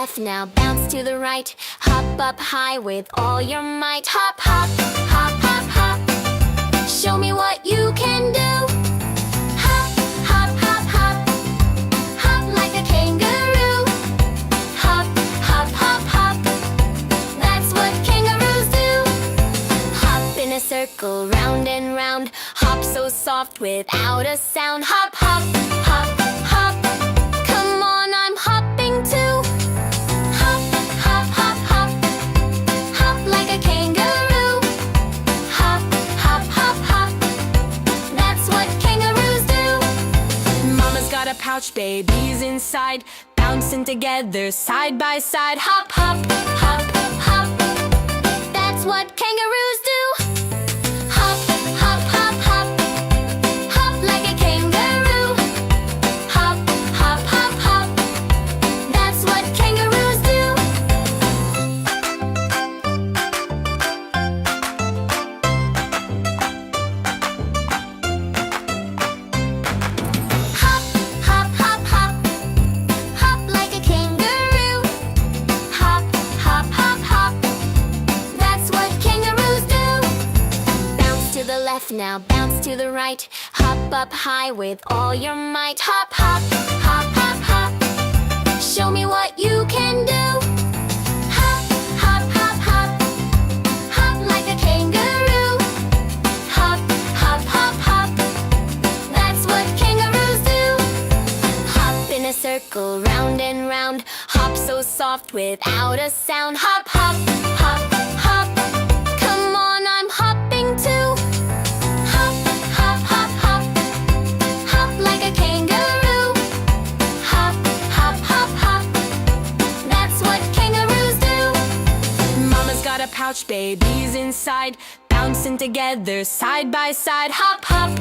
left, now bounce to the right. Hop up high with all your might. Hop, hop, hop, hop, hop. Show me what you can do. Hop, hop, hop, hop. Hop like a kangaroo. Hop, hop, hop, hop. That's what kangaroos do. Hop in a circle, round and round. Hop so soft without a sound. Hop, hop, hop, hop. Come on, I'm hopping too. Hop, hop, hop, hop. Hop like a kangaroo. Hop, hop, hop, hop. That's what kangaroos do. Mama's got a pouch, baby's inside, bouncing together side by side. Hop, hop, hop, hop. That's what kangaroos do. Hop, hop, hop, hop. Hop like a kangaroo. Hop, hop, hop, hop. That's what kangaroos do. Hop, hop, hop, hop. Hop like a kangaroo. Hop, hop, hop, hop. That's what kangaroos do. Bounce to the left, now bounce to the right. Hop up high with all your might. Hop, hop, hop, hop, hop. Show me what you can do. Hop, hop, hop, hop. Hop like a kangaroo. Hop, hop, hop, hop. That's what kangaroos do. Hop in a circle, round and round. Hop so soft without a sound. Hop, hop, hop, hop. Come on, I'm hopping too. Hop, hop, hop, hop. Hop like a kangaroo. Hop, hop, hop, hop. That's what kangaroos do. Mama's got a pouch, baby's inside, bouncing together side by side. Hop, hop,